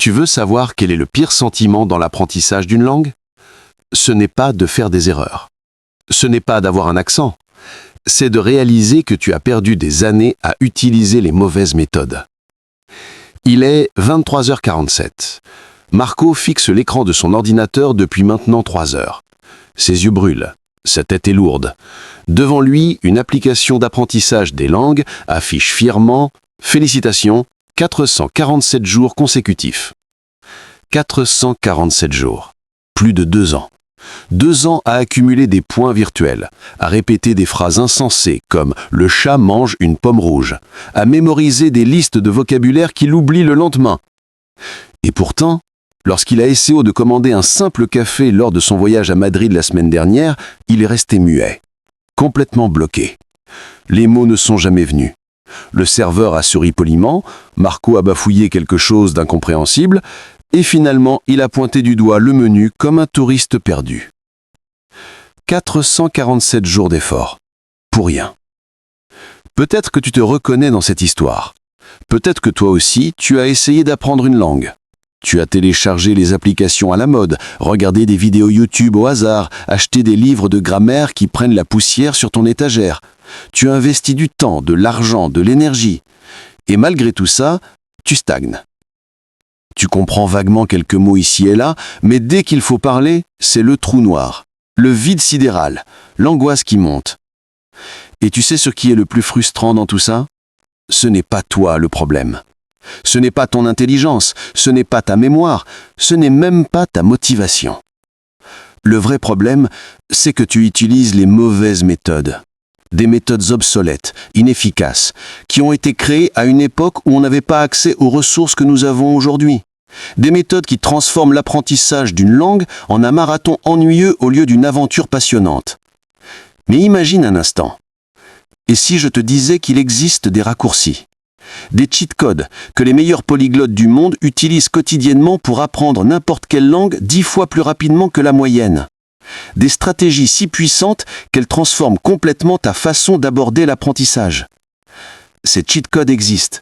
Tu veux savoir quel est le pire sentiment dans l'apprentissage d'une langue? Ce n'est pas de faire des erreurs. Ce n'est pas d'avoir un accent. C'est de réaliser que tu as perdu des années à utiliser les mauvaises méthodes. Il est 23h47. Marco fixe l'écran de son ordinateur depuis maintenant 3 heures. Ses yeux brûlent. Sa tête est lourde. Devant lui, une application d'apprentissage des langues affiche fièrement « Félicitations, 447 jours consécutifs ». 447 jours. Plus de 2 ans. 2 ans à accumuler des points virtuels, à répéter des phrases insensées comme « le chat mange une pomme rouge », à mémoriser des listes de vocabulaire qu'il oublie le lendemain. Et pourtant, lorsqu'il a essayé de commander un simple café lors de son voyage à Madrid la semaine dernière, il est resté muet, complètement bloqué. Les mots ne sont jamais venus. Le serveur a souri poliment, Marco a bafouillé quelque chose d'incompréhensible, et finalement, il a pointé du doigt le menu comme un touriste perdu. 447 jours d'effort. Pour rien. Peut-être que tu te reconnais dans cette histoire. Peut-être que toi aussi, tu as essayé d'apprendre une langue. Tu as téléchargé les applications à la mode, regardé des vidéos YouTube au hasard, acheté des livres de grammaire qui prennent la poussière sur ton étagère. Tu as investi du temps, de l'argent, de l'énergie. Et malgré tout ça, tu stagnes. Tu comprends vaguement quelques mots ici et là, mais dès qu'il faut parler, c'est le trou noir, le vide sidéral, l'angoisse qui monte. Et tu sais ce qui est le plus frustrant dans tout ça? Ce n'est pas toi le problème. Ce n'est pas ton intelligence, ce n'est pas ta mémoire, ce n'est même pas ta motivation. Le vrai problème, c'est que tu utilises les mauvaises méthodes. Des méthodes obsolètes, inefficaces, qui ont été créées à une époque où on n'avait pas accès aux ressources que nous avons aujourd'hui. Des méthodes qui transforment l'apprentissage d'une langue en un marathon ennuyeux au lieu d'une aventure passionnante. Mais imagine un instant. Et si je te disais qu'il existe des raccourcis? Des cheat codes que les meilleurs polyglottes du monde utilisent quotidiennement pour apprendre n'importe quelle langue 10 fois plus rapidement que la moyenne. Des stratégies si puissantes qu'elles transforment complètement ta façon d'aborder l'apprentissage. Ces cheat codes existent.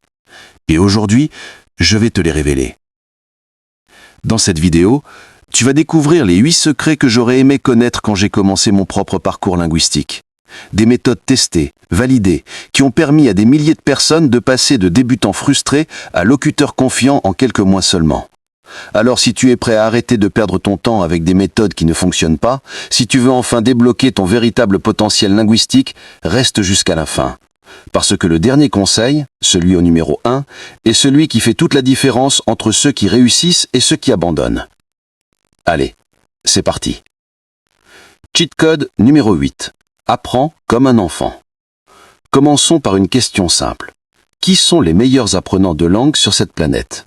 Et aujourd'hui, je vais te les révéler. Dans cette vidéo, tu vas découvrir les 8 secrets que j'aurais aimé connaître quand j'ai commencé mon propre parcours linguistique. Des méthodes testées, validées, qui ont permis à des milliers de personnes de passer de débutants frustrés à locuteurs confiants en quelques mois seulement. Alors si tu es prêt à arrêter de perdre ton temps avec des méthodes qui ne fonctionnent pas, si tu veux enfin débloquer ton véritable potentiel linguistique, reste jusqu'à la fin. Parce que le dernier conseil, celui au numéro 1, est celui qui fait toute la différence entre ceux qui réussissent et ceux qui abandonnent. Allez, c'est parti. Cheat code numéro 8. Apprends comme un enfant. Commençons par une question simple. Qui sont les meilleurs apprenants de langue sur cette planète?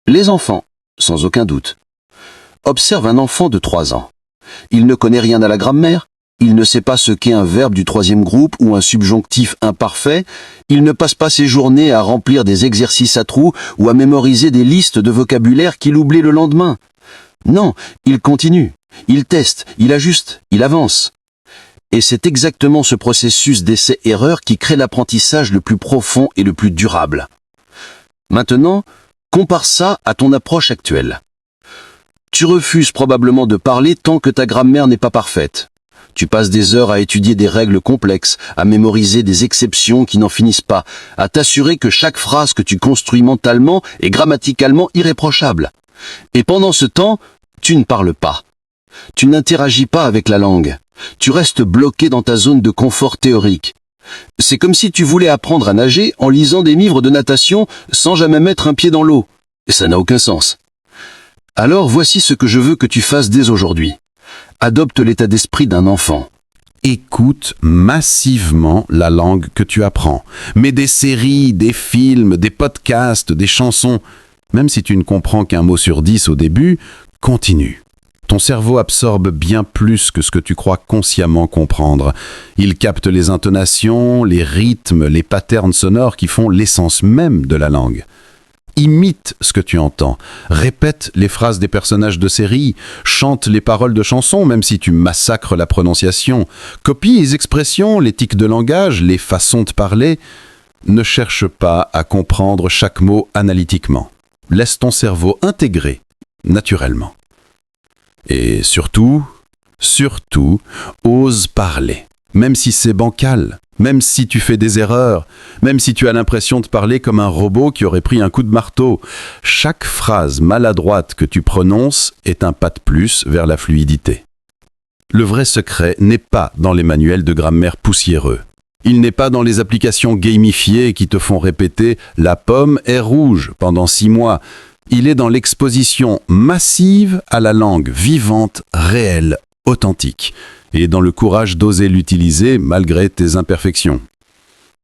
Les enfants, sans aucun doute. Observe un enfant de 3 ans. Il ne connaît rien à la grammaire, il ne sait pas ce qu'est un verbe du 3e groupe ou un subjonctif imparfait, il ne passe pas ses journées à remplir des exercices à trous ou à mémoriser des listes de vocabulaire qu'il oublie le lendemain. Non, il continue, il teste, il ajuste, il avance. Et c'est exactement ce processus d'essai-erreur qui crée l'apprentissage le plus profond et le plus durable. Maintenant, compare ça à ton approche actuelle. Tu refuses probablement de parler tant que ta grammaire n'est pas parfaite. Tu passes des heures à étudier des règles complexes, à mémoriser des exceptions qui n'en finissent pas, à t'assurer que chaque phrase que tu construis mentalement est grammaticalement irréprochable. Et pendant ce temps, tu ne parles pas. Tu n'interagis pas avec la langue. Tu restes bloqué dans ta zone de confort théorique. C'est comme si tu voulais apprendre à nager en lisant des livres de natation sans jamais mettre un pied dans l'eau. Et ça n'a aucun sens. Alors voici ce que je veux que tu fasses dès aujourd'hui. Adopte l'état d'esprit d'un enfant. Écoute massivement la langue que tu apprends. Mets des séries, des films, des podcasts, des chansons. Même si tu ne comprends qu'un mot sur 10 au début, continue. Ton cerveau absorbe bien plus que ce que tu crois consciemment comprendre. Il capte les intonations, les rythmes, les patterns sonores qui font l'essence même de la langue. Imite ce que tu entends, répète les phrases des personnages de série, chante les paroles de chansons même si tu massacres la prononciation, copie les expressions, les tics de langage, les façons de parler. Ne cherche pas à comprendre chaque mot analytiquement. Laisse ton cerveau intégrer, naturellement. Et surtout, ose parler. Même si c'est bancal, même si tu fais des erreurs, même si tu as l'impression de parler comme un robot qui aurait pris un coup de marteau, chaque phrase maladroite que tu prononces est un pas de plus vers la fluidité. Le vrai secret n'est pas dans les manuels de grammaire poussiéreux. Il n'est pas dans les applications gamifiées qui te font répéter « la pomme est rouge » pendant 6 mois. Il est dans l'exposition massive à la langue vivante, réelle, authentique, et dans le courage d'oser l'utiliser malgré tes imperfections.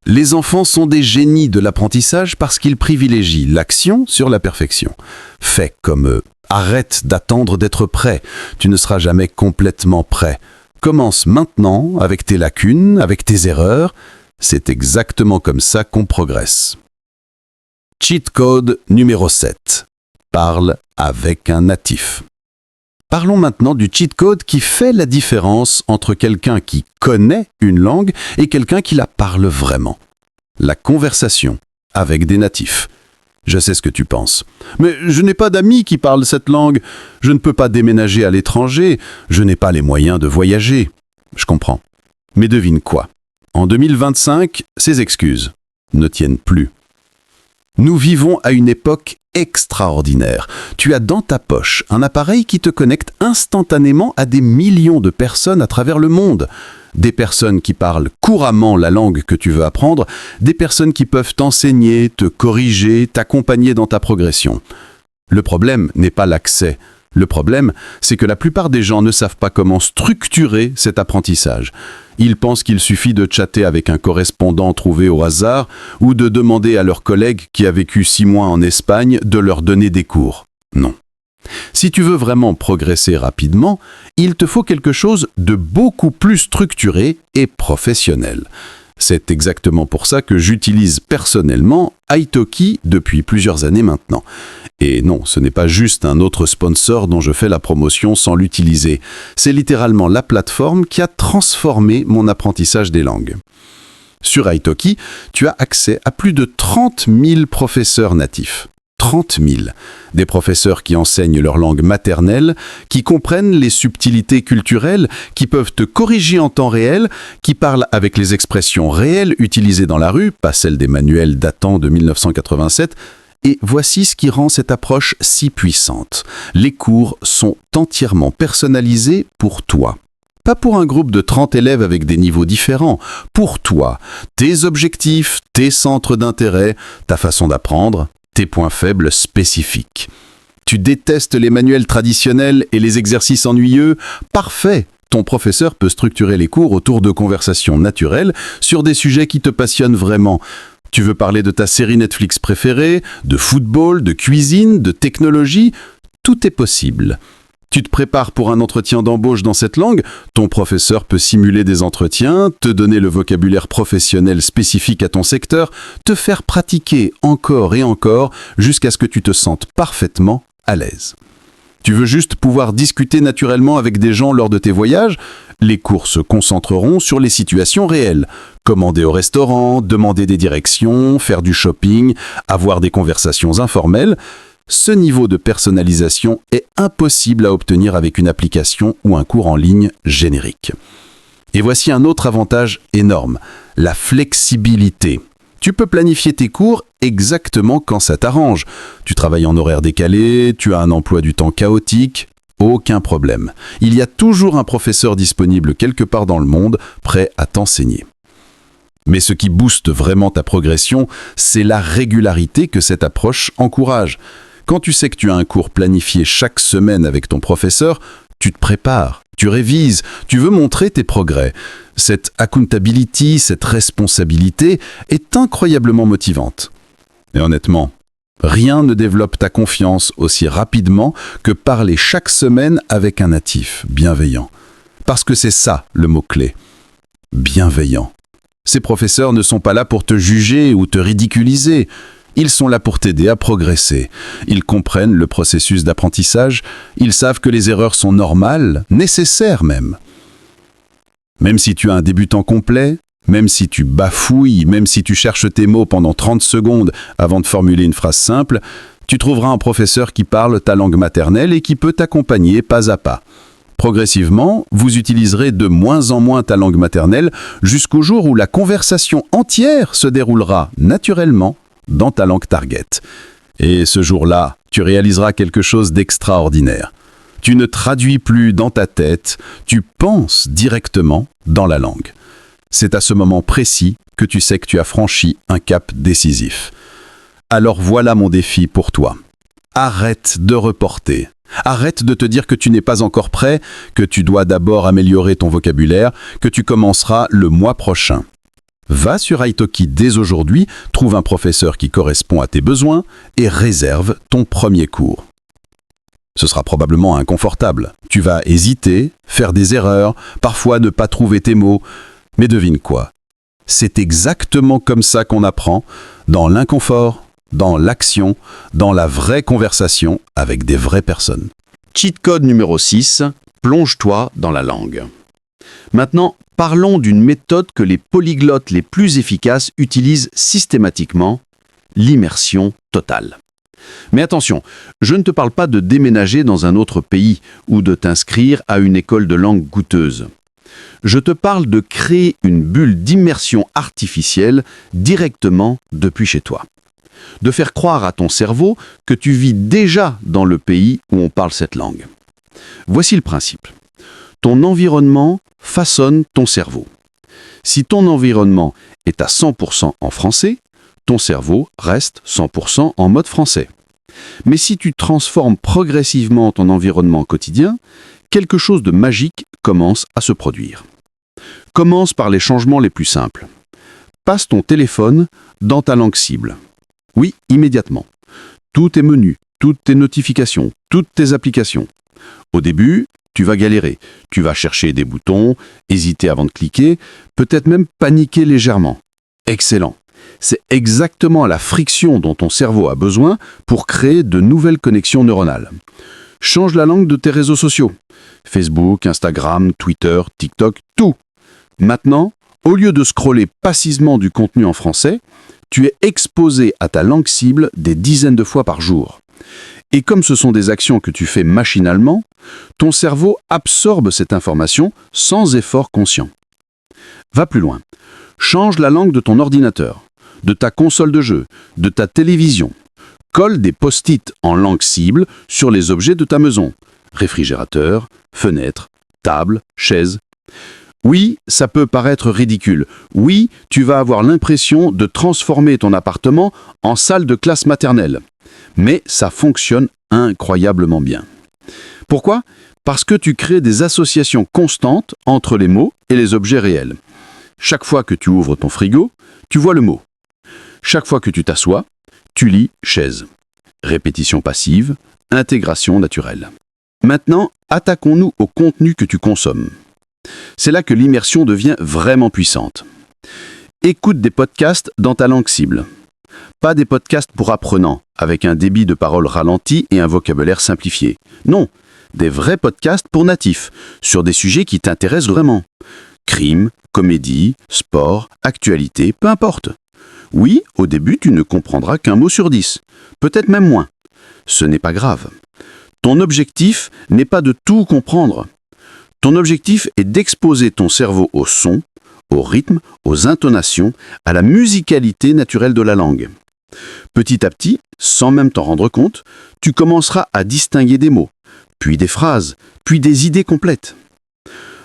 Les enfants sont des génies de l'apprentissage parce qu'ils privilégient l'action sur la perfection. Fais comme eux. Arrête d'attendre d'être prêt. Tu ne seras jamais complètement prêt. Commence maintenant avec tes lacunes, avec tes erreurs. C'est exactement comme ça qu'on progresse. Cheat code numéro 7. Parle avec un natif. Parlons maintenant du cheat code qui fait la différence entre quelqu'un qui connaît une langue et quelqu'un qui la parle vraiment. La conversation avec des natifs. Je sais ce que tu penses. Mais je n'ai pas d'amis qui parlent cette langue. Je ne peux pas déménager à l'étranger. Je n'ai pas les moyens de voyager. Je comprends. Mais devine quoi? En 2025, ces excuses ne tiennent plus. Nous vivons à une époque extraordinaire. Tu as dans ta poche un appareil qui te connecte instantanément à des millions de personnes à travers le monde. Des personnes qui parlent couramment la langue que tu veux apprendre, des personnes qui peuvent t'enseigner, te corriger, t'accompagner dans ta progression. Le problème n'est pas l'accès. Le problème, c'est que la plupart des gens ne savent pas comment structurer cet apprentissage. Ils pensent qu'il suffit de chatter avec un correspondant trouvé au hasard ou de demander à leur collègue qui a vécu 6 mois en Espagne de leur donner des cours. Non. Si tu veux vraiment progresser rapidement, il te faut quelque chose de beaucoup plus structuré et professionnel. C'est exactement pour ça que j'utilise personnellement Italki depuis plusieurs années maintenant. Et non, ce n'est pas juste un autre sponsor dont je fais la promotion sans l'utiliser. C'est littéralement la plateforme qui a transformé mon apprentissage des langues. Sur Italki, tu as accès à plus de 30 000 professeurs natifs. 30 000. Des professeurs qui enseignent leur langue maternelle, qui comprennent les subtilités culturelles, qui peuvent te corriger en temps réel, qui parlent avec les expressions réelles utilisées dans la rue, pas celles des manuels datant de 1987. Et voici ce qui rend cette approche si puissante. Les cours sont entièrement personnalisés pour toi. Pas pour un groupe de 30 élèves avec des niveaux différents. Pour toi, tes objectifs, tes centres d'intérêt, ta façon d'apprendre, tes points faibles spécifiques. Tu détestes les manuels traditionnels et les exercices ennuyeux? Parfait! Ton professeur peut structurer les cours autour de conversations naturelles sur des sujets qui te passionnent vraiment. Tu veux parler de ta série Netflix préférée, de football, de cuisine, de technologie? Tout est possible. Tu te prépares pour un entretien d'embauche dans cette langue? Ton professeur peut simuler des entretiens, te donner le vocabulaire professionnel spécifique à ton secteur, te faire pratiquer encore et encore jusqu'à ce que tu te sentes parfaitement à l'aise. Tu veux juste pouvoir discuter naturellement avec des gens lors de tes voyages? Les cours se concentreront sur les situations réelles. Commander au restaurant, demander des directions, faire du shopping, avoir des conversations informelles. Ce niveau de personnalisation est impossible à obtenir avec une application ou un cours en ligne générique. Et voici un autre avantage énorme, la flexibilité. Tu peux planifier tes cours exactement quand ça t'arrange. Tu travailles en horaire décalé, tu as un emploi du temps chaotique, aucun problème. Il y a toujours un professeur disponible quelque part dans le monde, prêt à t'enseigner. Mais ce qui booste vraiment ta progression, c'est la régularité que cette approche encourage. Quand tu sais que tu as un cours planifié chaque semaine avec ton professeur, tu te prépares, tu révises, tu veux montrer tes progrès. Cette accountability, cette responsabilité est incroyablement motivante. Et honnêtement, rien ne développe ta confiance aussi rapidement que parler chaque semaine avec un natif bienveillant. Parce que c'est ça le mot-clé. Bienveillant. Ces professeurs ne sont pas là pour te juger ou te ridiculiser. Ils sont là pour t'aider à progresser. Ils comprennent le processus d'apprentissage. Ils savent que les erreurs sont normales, nécessaires même. Même si tu as un débutant complet, même si tu bafouilles, même si tu cherches tes mots pendant 30 secondes avant de formuler une phrase simple, Tu trouveras un professeur qui parle ta langue maternelle et qui peut t'accompagner pas à pas. Progressivement, vous utiliserez de moins en moins ta langue maternelle jusqu'au jour où la conversation entière se déroulera naturellement dans ta langue target. Et ce jour-là, tu réaliseras quelque chose d'extraordinaire. Tu ne traduis plus dans ta tête, tu penses directement dans la langue. C'est à ce moment précis que tu sais que tu as franchi un cap décisif. Alors voilà mon défi pour toi. Arrête de reporter. Arrête de te dire que tu n'es pas encore prêt, que tu dois d'abord améliorer ton vocabulaire, que tu commenceras le mois prochain. Va sur Italki dès aujourd'hui, trouve un professeur qui correspond à tes besoins et réserve ton premier cours. Ce sera probablement inconfortable. Tu vas hésiter, faire des erreurs, parfois ne pas trouver tes mots. Mais devine quoi? C'est exactement comme ça qu'on apprend, dans l'inconfort, dans l'action, dans la vraie conversation avec des vraies personnes. Cheat code numéro 6, plonge-toi dans la langue. Maintenant, parlons d'une méthode que les polyglottes les plus efficaces utilisent systématiquement, l'immersion totale. Mais attention, je ne te parle pas de déménager dans un autre pays ou de t'inscrire à une école de langue coûteuse. Je te parle de créer une bulle d'immersion artificielle directement depuis chez toi. De faire croire à ton cerveau que tu vis déjà dans le pays où on parle cette langue. Voici le principe. Ton environnement façonne ton cerveau. Si ton environnement est à 100% en français, ton cerveau reste 100% en mode français. Mais si tu transformes progressivement ton environnement quotidien, quelque chose de magique commence à se produire. Commence par les changements les plus simples. Passe ton téléphone dans ta langue cible. Oui, immédiatement. Tous tes menus, toutes tes notifications, toutes tes applications. Au début, tu vas galérer. Tu vas chercher des boutons, hésiter avant de cliquer, peut-être même paniquer légèrement. Excellent. C'est exactement la friction dont ton cerveau a besoin pour créer de nouvelles connexions neuronales. Change la langue de tes réseaux sociaux. Facebook, Instagram, Twitter, TikTok, tout. Maintenant, au lieu de scroller passivement du contenu en français, tu es exposé à ta langue cible des dizaines de fois par jour. Et comme ce sont des actions que tu fais machinalement, ton cerveau absorbe cette information sans effort conscient. Va plus loin. Change la langue de ton ordinateur, de ta console de jeu, de ta télévision. Colle des post-it en langue cible sur les objets de ta maison. Réfrigérateur, fenêtre, table, chaise. Oui, ça peut paraître ridicule. Oui, tu vas avoir l'impression de transformer ton appartement en salle de classe maternelle. Mais ça fonctionne incroyablement bien. Pourquoi? Parce que tu crées des associations constantes entre les mots et les objets réels. Chaque fois que tu ouvres ton frigo, tu vois le mot. Chaque fois que tu t'assois, tu lis chaise. Répétition passive, intégration naturelle. Maintenant, attaquons-nous au contenu que tu consommes. C'est là que l'immersion devient vraiment puissante. Écoute des podcasts dans ta langue cible. Pas des podcasts pour apprenants, avec un débit de parole ralenti et un vocabulaire simplifié. Non, des vrais podcasts pour natifs, sur des sujets qui t'intéressent vraiment. Crime, comédie, sport, actualité, peu importe. Oui, au début, tu ne comprendras qu'un mot sur 10, peut-être même moins. Ce n'est pas grave. Ton objectif n'est pas de tout comprendre. Ton objectif est d'exposer ton cerveau au son, au rythme, aux intonations, à la musicalité naturelle de la langue. Petit à petit, sans même t'en rendre compte, tu commenceras à distinguer des mots, puis des phrases, puis des idées complètes.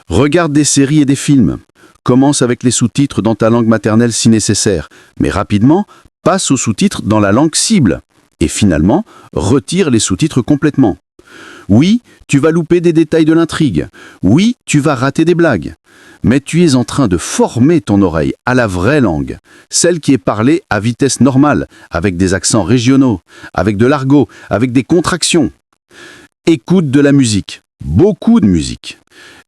Regarde des séries et des films. Commence avec les sous-titres dans ta langue maternelle si nécessaire, mais rapidement, passe aux sous-titres dans la langue cible. Et finalement, retire les sous-titres complètement. Oui, tu vas louper des détails de l'intrigue. Oui, tu vas rater des blagues. Mais tu es en train de former ton oreille à la vraie langue, celle qui est parlée à vitesse normale, avec des accents régionaux, avec de l'argot, avec des contractions. Écoute de la musique, beaucoup de musique.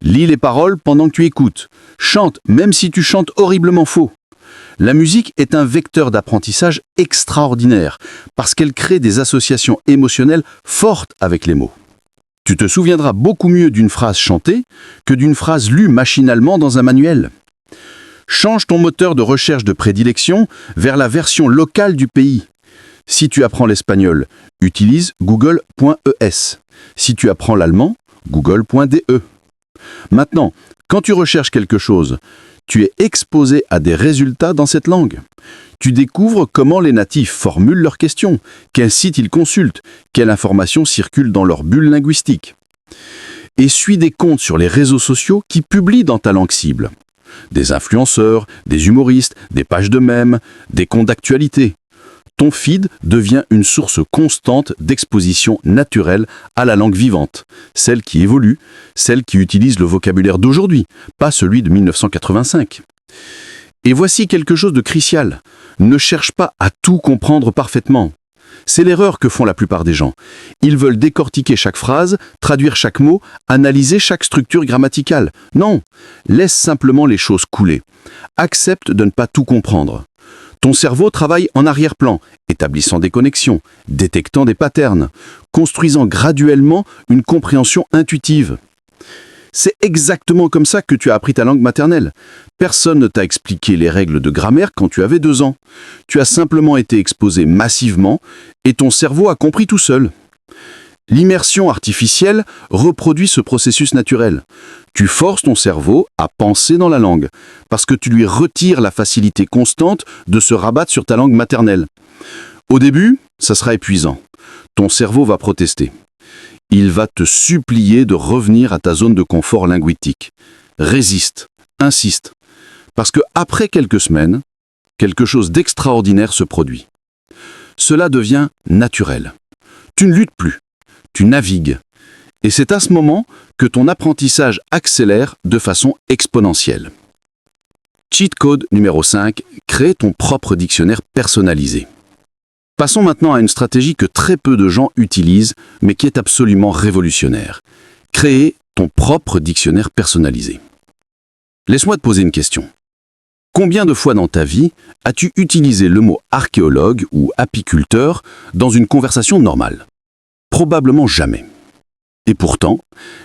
Lis les paroles pendant que tu écoutes. Chante, même si tu chantes horriblement faux. La musique est un vecteur d'apprentissage extraordinaire, parce qu'elle crée des associations émotionnelles fortes avec les mots. Tu te souviendras beaucoup mieux d'une phrase chantée que d'une phrase lue machinalement dans un manuel. Change ton moteur de recherche de prédilection vers la version locale du pays. Si tu apprends l'espagnol, utilise google.es. Si tu apprends l'allemand, google.de. Maintenant, quand tu recherches quelque chose, tu es exposé à des résultats dans cette langue. Tu découvres comment les natifs formulent leurs questions, quels sites ils consultent, quelle information circule dans leur bulle linguistique. Et suis des comptes sur les réseaux sociaux qui publient dans ta langue cible. Des influenceurs, des humoristes, des pages de mèmes, des comptes d'actualité. Ton feed devient une source constante d'exposition naturelle à la langue vivante, celle qui évolue, celle qui utilise le vocabulaire d'aujourd'hui, pas celui de 1985. Et voici quelque chose de crucial. Ne cherche pas à tout comprendre parfaitement. C'est l'erreur que font la plupart des gens. Ils veulent décortiquer chaque phrase, traduire chaque mot, analyser chaque structure grammaticale. Non, laisse simplement les choses couler. Accepte de ne pas tout comprendre. Ton cerveau travaille en arrière-plan, établissant des connexions, détectant des patterns, construisant graduellement une compréhension intuitive. C'est exactement comme ça que tu as appris ta langue maternelle. Personne ne t'a expliqué les règles de grammaire quand tu avais 2 ans. Tu as simplement été exposé massivement et ton cerveau a compris tout seul. L'immersion artificielle reproduit ce processus naturel. Tu forces ton cerveau à penser dans la langue, parce que tu lui retires la facilité constante de se rabattre sur ta langue maternelle. Au début, ça sera épuisant. Ton cerveau va protester. Il va te supplier de revenir à ta zone de confort linguistique. Résiste, insiste, parce que après quelques semaines, quelque chose d'extraordinaire se produit. Cela devient naturel. Tu ne luttes plus. Tu navigues. Et c'est à ce moment que ton apprentissage accélère de façon exponentielle. Cheat code numéro 5, crée ton propre dictionnaire personnalisé. Passons maintenant à une stratégie que très peu de gens utilisent, mais qui est absolument révolutionnaire. Créer ton propre dictionnaire personnalisé. Laisse-moi te poser une question. Combien de fois dans ta vie as-tu utilisé le mot archéologue ou apiculteur dans une conversation normale ? Probablement jamais. Et pourtant,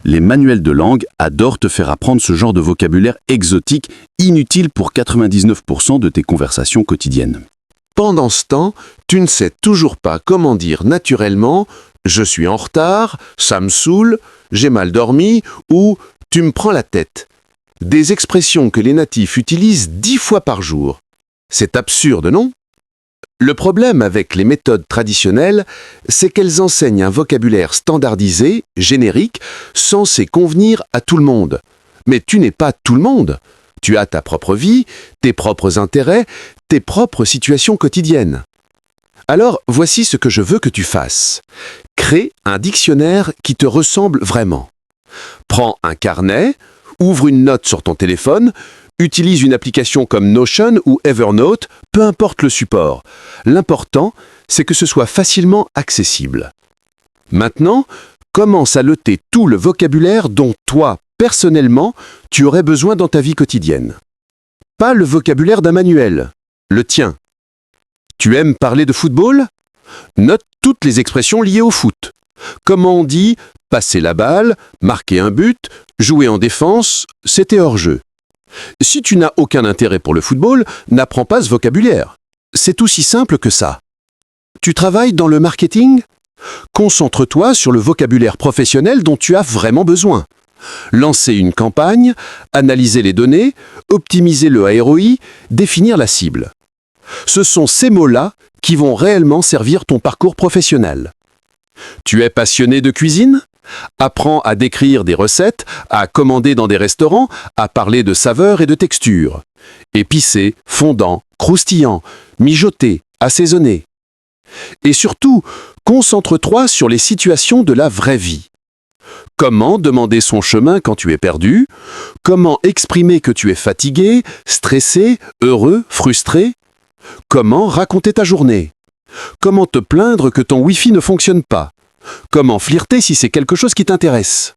les manuels de langue adorent te faire apprendre ce genre de vocabulaire exotique, inutile pour 99% de tes conversations quotidiennes. Pendant ce temps, tu ne sais toujours pas comment dire naturellement « je suis en retard »,« ça me saoule »,« j'ai mal dormi » ou « tu me prends la tête ». Des expressions que les natifs utilisent 10 fois par jour. C'est absurde, non ? Le problème avec les méthodes traditionnelles, c'est qu'elles enseignent un vocabulaire standardisé, générique, censé convenir à tout le monde. Mais tu n'es pas tout le monde. Tu as ta propre vie, tes propres intérêts, tes propres situations quotidiennes. Alors, voici ce que je veux que tu fasses. Crée un dictionnaire qui te ressemble vraiment. Prends un carnet, ouvre une note sur ton téléphone, utilise une application comme Notion ou Evernote, peu importe le support. L'important, c'est que ce soit facilement accessible. Maintenant, commence à noter tout le vocabulaire dont toi, personnellement, tu aurais besoin dans ta vie quotidienne. Pas le vocabulaire d'un manuel, le tien. Tu aimes parler de football ? Note toutes les expressions liées au foot. Comment on dit « passer la balle »,« marquer un but »,« jouer en défense »,« c'était hors-jeu ». Si tu n'as aucun intérêt pour le football, n'apprends pas ce vocabulaire. C'est aussi simple que ça. Tu travailles dans le marketing ? Concentre-toi sur le vocabulaire professionnel dont tu as vraiment besoin. Lancer une campagne, analyser les données, optimiser le ROI, définir la cible. Ce sont ces mots-là qui vont réellement servir ton parcours professionnel. Tu es passionné de cuisine ? Apprends à décrire des recettes, à commander dans des restaurants, à parler de saveurs et de textures. Épicé, fondant, croustillant, mijoté, assaisonné. Et surtout, concentre-toi sur les situations de la vraie vie. Comment demander son chemin quand tu es perdu ? Comment exprimer que tu es fatigué, stressé, heureux, frustré ? Comment raconter ta journée ? Comment te plaindre que ton Wi-Fi ne fonctionne pas ? Comment flirter si c'est quelque chose qui t'intéresse ?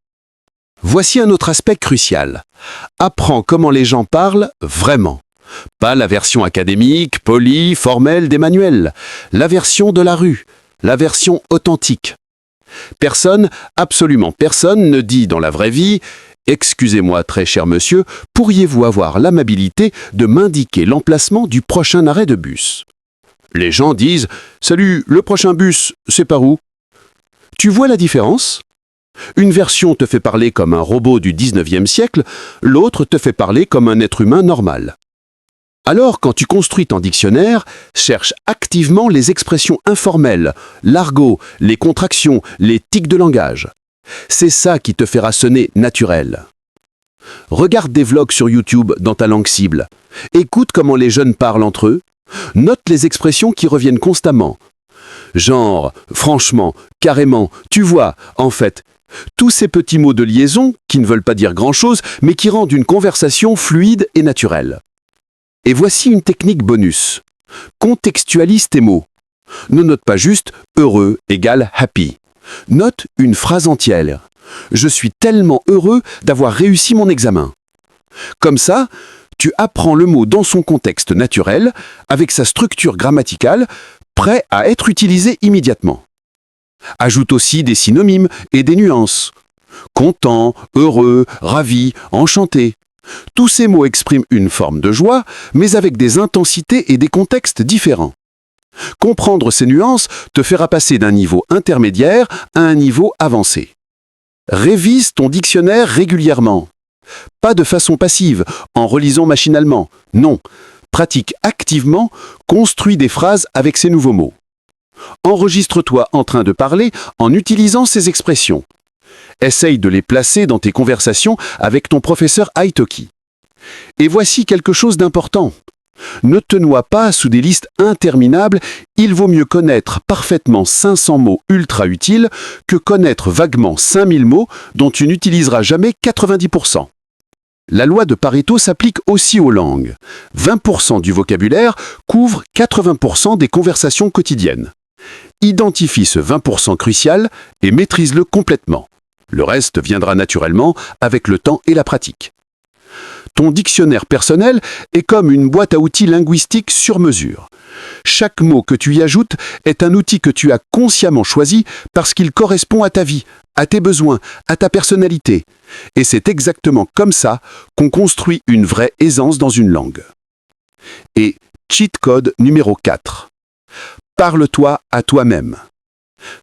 Voici un autre aspect crucial. Apprends comment les gens parlent vraiment. Pas la version académique, polie, formelle des manuels. La version de la rue. La version authentique. Personne, absolument personne, ne dit dans la vraie vie « Excusez-moi, très cher monsieur, pourriez-vous avoir l'amabilité de m'indiquer l'emplacement du prochain arrêt de bus ?» Les gens disent « Salut, le prochain bus, c'est par où ?» Tu vois la différence? Une version te fait parler comme un robot du 19e siècle, l'autre te fait parler comme un être humain normal. Alors, quand tu construis ton dictionnaire, cherche activement les expressions informelles, l'argot, les contractions, les tics de langage. C'est ça qui te fera sonner naturel. Regarde des vlogs sur YouTube dans ta langue cible. Écoute comment les jeunes parlent entre eux. Note les expressions qui reviennent constamment. Genre, franchement, carrément, tu vois, en fait. Tous ces petits mots de liaison qui ne veulent pas dire grand-chose, mais qui rendent une conversation fluide et naturelle. Et voici une technique bonus. Contextualise tes mots. Ne note pas juste « heureux » égale « happy ». Note une phrase entière. « Je suis tellement heureux d'avoir réussi mon examen ». Comme ça, tu apprends le mot dans son contexte naturel, avec sa structure grammaticale, prêt à être utilisé immédiatement. Ajoute aussi des synonymes et des nuances. Content, heureux, ravi, enchanté. Tous ces mots expriment une forme de joie, mais avec des intensités et des contextes différents. Comprendre ces nuances te fera passer d'un niveau intermédiaire à un niveau avancé. Révise ton dictionnaire régulièrement. Pas de façon passive, en relisant machinalement. Non, pratique activement, construis des phrases avec ces nouveaux mots. Enregistre-toi en train de parler en utilisant ces expressions. Essaye de les placer dans tes conversations avec ton professeur Italki. Et voici quelque chose d'important. Ne te noie pas sous des listes interminables, il vaut mieux connaître parfaitement 500 mots ultra utiles que connaître vaguement 5000 mots dont tu n'utiliseras jamais 90%. La loi de Pareto s'applique aussi aux langues. 20% du vocabulaire couvre 80% des conversations quotidiennes. Identifie ce 20% crucial et maîtrise-le complètement. Le reste viendra naturellement avec le temps et la pratique. Ton dictionnaire personnel est comme une boîte à outils linguistique sur mesure. Chaque mot que tu y ajoutes est un outil que tu as consciemment choisi parce qu'il correspond à ta vie, à tes besoins, à ta personnalité. Et c'est exactement comme ça qu'on construit une vraie aisance dans une langue. Et cheat code numéro 4. Parle-toi à toi-même.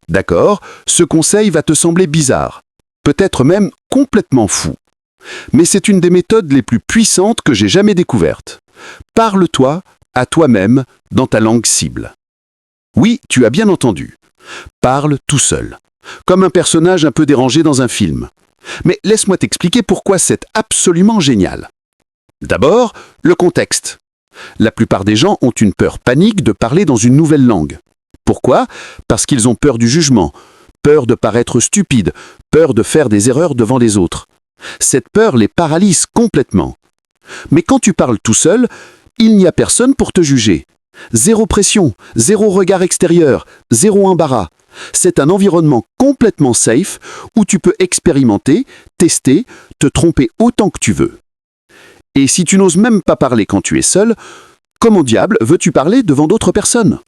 D'accord, ce conseil va te sembler bizarre, peut-être même complètement fou. Mais c'est une des méthodes les plus puissantes que j'ai jamais découvertes. Parle-toi à toi-même dans ta langue cible. Oui, tu as bien entendu. Parle tout seul, comme un personnage un peu dérangé dans un film. Mais laisse-moi t'expliquer pourquoi c'est absolument génial. D'abord, le contexte. La plupart des gens ont une peur panique de parler dans une nouvelle langue. Pourquoi? Parce qu'ils ont peur du jugement, peur de paraître stupide, peur de faire des erreurs devant les autres. Cette peur les paralyse complètement. Mais quand tu parles tout seul, il n'y a personne pour te juger. Zéro pression, zéro regard extérieur, zéro embarras. C'est un environnement complètement safe où tu peux expérimenter, tester, te tromper autant que tu veux. Et si tu n'oses même pas parler quand tu es seul, comment diable veux-tu parler devant d'autres personnes?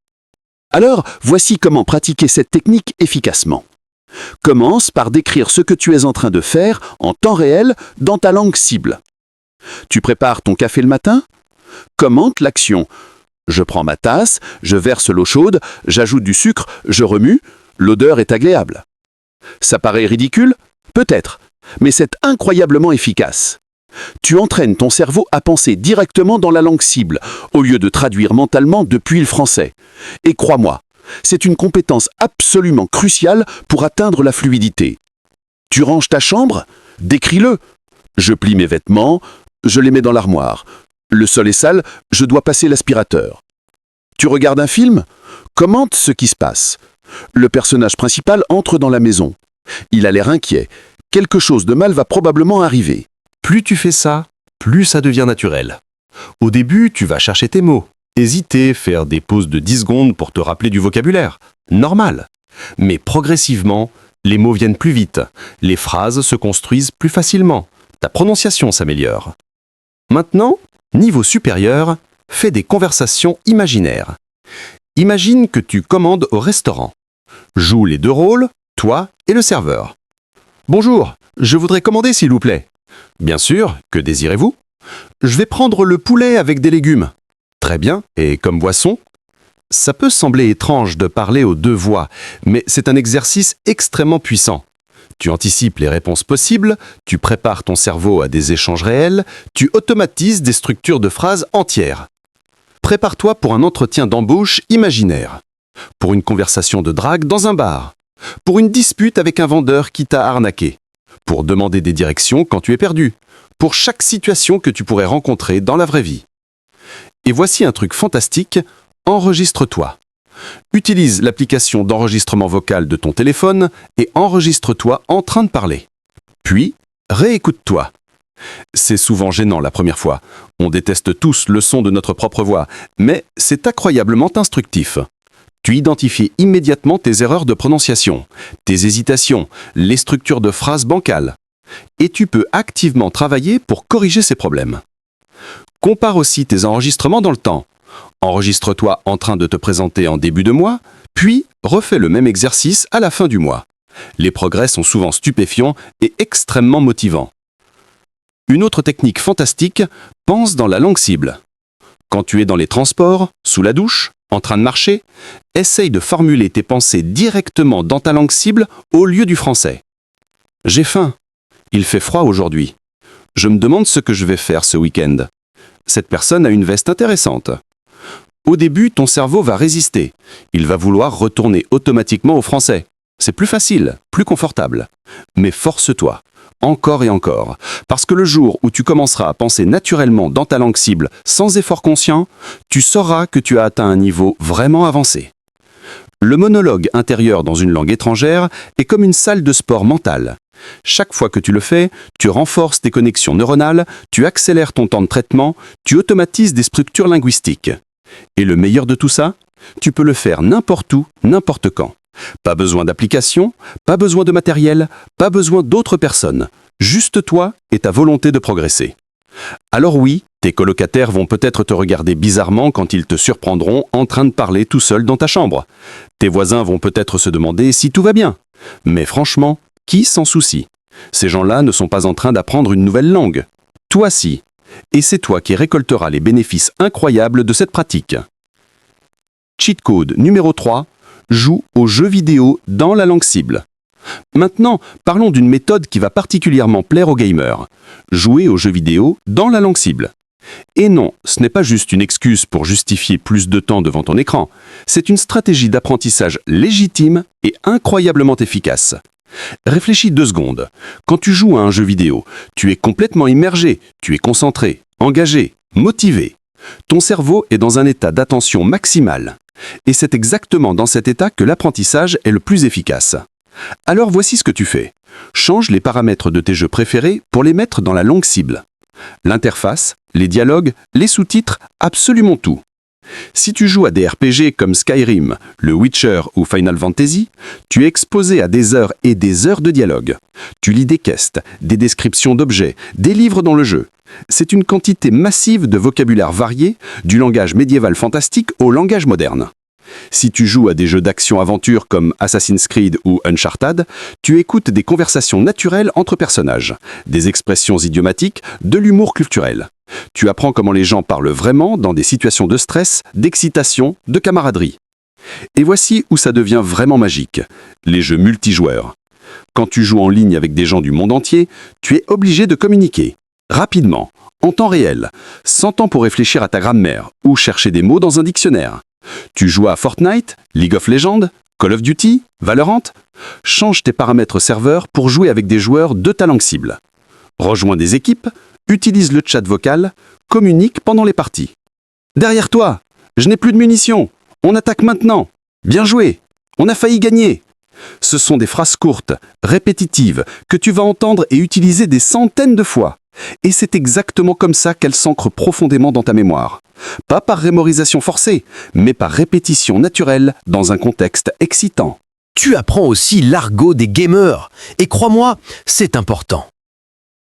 Alors, voici comment pratiquer cette technique efficacement. Commence par décrire ce que tu es en train de faire en temps réel dans ta langue cible. Tu prépares ton café le matin? Commente l'action. Je prends ma tasse, je verse l'eau chaude, j'ajoute du sucre, je remue, l'odeur est agréable. Ça paraît ridicule? Peut-être, mais c'est incroyablement efficace. Tu entraînes ton cerveau à penser directement dans la langue cible, au lieu de traduire mentalement depuis le français. Et crois-moi, c'est une compétence absolument cruciale pour atteindre la fluidité. Tu ranges ta chambre? Décris-le. Je plie mes vêtements, je les mets dans l'armoire. Le sol est sale, je dois passer l'aspirateur. Tu regardes un film? Commente ce qui se passe. Le personnage principal entre dans la maison. Il a l'air inquiet. Quelque chose de mal va probablement arriver. Plus tu fais ça, plus ça devient naturel. Au début, tu vas chercher tes mots. Hésiter, faire des pauses de 10 secondes pour te rappeler du vocabulaire. Normal. Mais progressivement, les mots viennent plus vite. Les phrases se construisent plus facilement. Ta prononciation s'améliore. Maintenant, niveau supérieur, fais des conversations imaginaires. Imagine que tu commandes au restaurant. Joue les deux rôles, toi et le serveur. Bonjour, je voudrais commander s'il vous plaît. Bien sûr, que désirez-vous? Je vais prendre le poulet avec des légumes. Très bien, et comme boisson? Ça peut sembler étrange de parler aux deux voix, mais c'est un exercice extrêmement puissant. Tu anticipes les réponses possibles, tu prépares ton cerveau à des échanges réels, tu automatises des structures de phrases entières. Prépare-toi pour un entretien d'embauche imaginaire, pour une conversation de drague dans un bar, pour une dispute avec un vendeur qui t'a arnaqué, pour demander des directions quand tu es perdu, pour chaque situation que tu pourrais rencontrer dans la vraie vie. Et voici un truc fantastique, enregistre-toi. Utilise l'application d'enregistrement vocal de ton téléphone et enregistre-toi en train de parler. Puis, réécoute-toi. C'est souvent gênant la première fois. On déteste tous le son de notre propre voix, mais c'est incroyablement instructif. Tu identifies immédiatement tes erreurs de prononciation, tes hésitations, les structures de phrases bancales. Et tu peux activement travailler pour corriger ces problèmes. Compare aussi tes enregistrements dans le temps. Enregistre-toi en train de te présenter en début de mois, puis refais le même exercice à la fin du mois. Les progrès sont souvent stupéfiants et extrêmement motivants. Une autre technique fantastique, pense dans la langue cible. Quand tu es dans les transports, sous la douche, en train de marcher, essaye de formuler tes pensées directement dans ta langue cible au lieu du français. J'ai faim. Il fait froid aujourd'hui. Je me demande ce que je vais faire ce week-end. Cette personne a une veste intéressante. Au début, ton cerveau va résister. Il va vouloir retourner automatiquement au français. C'est plus facile, plus confortable. Mais force-toi, encore et encore, parce que le jour où tu commenceras à penser naturellement dans ta langue cible sans effort conscient, tu sauras que tu as atteint un niveau vraiment avancé. Le monologue intérieur dans une langue étrangère est comme une salle de sport mentale. Chaque fois que tu le fais, tu renforces tes connexions neuronales, tu accélères ton temps de traitement, tu automatises des structures linguistiques. Et le meilleur de tout ça, tu peux le faire n'importe où, n'importe quand. Pas besoin d'application, pas besoin de matériel, pas besoin d'autres personnes. Juste toi et ta volonté de progresser. Alors oui, tes colocataires vont peut-être te regarder bizarrement quand ils te surprendront en train de parler tout seul dans ta chambre. Tes voisins vont peut-être se demander si tout va bien. Mais franchement, qui s'en soucie? Ces gens-là ne sont pas en train d'apprendre une nouvelle langue. Toi si. Et c'est toi qui récolteras les bénéfices incroyables de cette pratique. Cheat code numéro 3. Joue aux jeux vidéo dans la langue cible. Maintenant, parlons d'une méthode qui va particulièrement plaire aux gamers. Jouer aux jeux vidéo dans la langue cible. Et non, ce n'est pas juste une excuse pour justifier plus de temps devant ton écran. C'est une stratégie d'apprentissage légitime et incroyablement efficace. Réfléchis 2 secondes. Quand tu joues à un jeu vidéo, tu es complètement immergé, tu es concentré, engagé, motivé. Ton cerveau est dans un état d'attention maximale. Et c'est exactement dans cet état que l'apprentissage est le plus efficace. Alors voici ce que tu fais. Change les paramètres de tes jeux préférés pour les mettre dans la langue cible. L'interface, les dialogues, les sous-titres, absolument tout. Si tu joues à des RPG comme Skyrim, le Witcher ou Final Fantasy, tu es exposé à des heures et des heures de dialogue. Tu lis des quests, des descriptions d'objets, des livres dans le jeu. C'est une quantité massive de vocabulaire varié, du langage médiéval fantastique au langage moderne. Si tu joues à des jeux d'action-aventure comme Assassin's Creed ou Uncharted, tu écoutes des conversations naturelles entre personnages, des expressions idiomatiques, de l'humour culturel. Tu apprends comment les gens parlent vraiment dans des situations de stress, d'excitation, de camaraderie. Et voici où ça devient vraiment magique, les jeux multijoueurs. Quand tu joues en ligne avec des gens du monde entier, tu es obligé de communiquer, rapidement, en temps réel, sans temps pour réfléchir à ta grammaire ou chercher des mots dans un dictionnaire. Tu joues à Fortnite, League of Legends, Call of Duty, Valorant? Change tes paramètres serveur pour jouer avec des joueurs de ta langue cible. Rejoins des équipes, utilise le chat vocal, communique pendant les parties. Derrière toi, je n'ai plus de munitions, on attaque maintenant. Bien joué, on a failli gagner. Ce sont des phrases courtes, répétitives, que tu vas entendre et utiliser des centaines de fois. Et c'est exactement comme ça qu'elles s'ancrent profondément dans ta mémoire. Pas par mémorisation forcée, mais par répétition naturelle dans un contexte excitant. Tu apprends aussi l'argot des gamers. Et crois-moi, c'est important.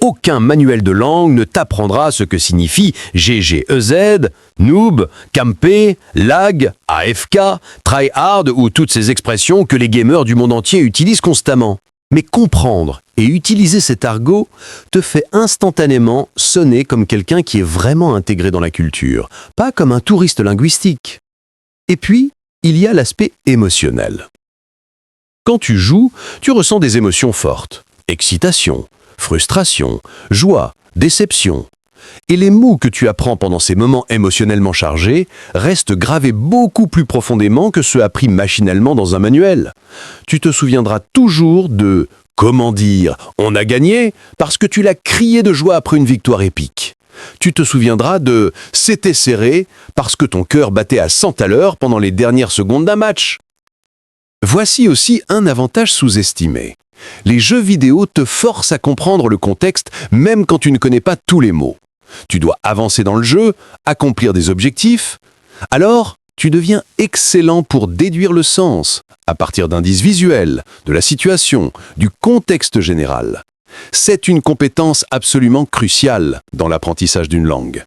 Aucun manuel de langue ne t'apprendra ce que signifie GGEZ, noob, campé, lag, AFK, tryhard ou toutes ces expressions que les gamers du monde entier utilisent constamment. Mais comprendre et utiliser cet argot te fait instantanément sonner comme quelqu'un qui est vraiment intégré dans la culture, pas comme un touriste linguistique. Et puis, il y a l'aspect émotionnel. Quand tu joues, tu ressens des émotions fortes. Excitation, frustration, joie, déception. Et les mots que tu apprends pendant ces moments émotionnellement chargés restent gravés beaucoup plus profondément que ceux appris machinalement dans un manuel. Tu te souviendras toujours de « comment dire, on a gagné » parce que tu l'as crié de joie après une victoire épique. Tu te souviendras de « c'était serré » parce que ton cœur battait à 100 à l'heure pendant les dernières secondes d'un match. Voici aussi un avantage sous-estimé. Les jeux vidéo te forcent à comprendre le contexte même quand tu ne connais pas tous les mots. Tu dois avancer dans le jeu, accomplir des objectifs. Alors, tu deviens excellent pour déduire le sens, à partir d'indices visuels, de la situation, du contexte général. C'est une compétence absolument cruciale dans l'apprentissage d'une langue.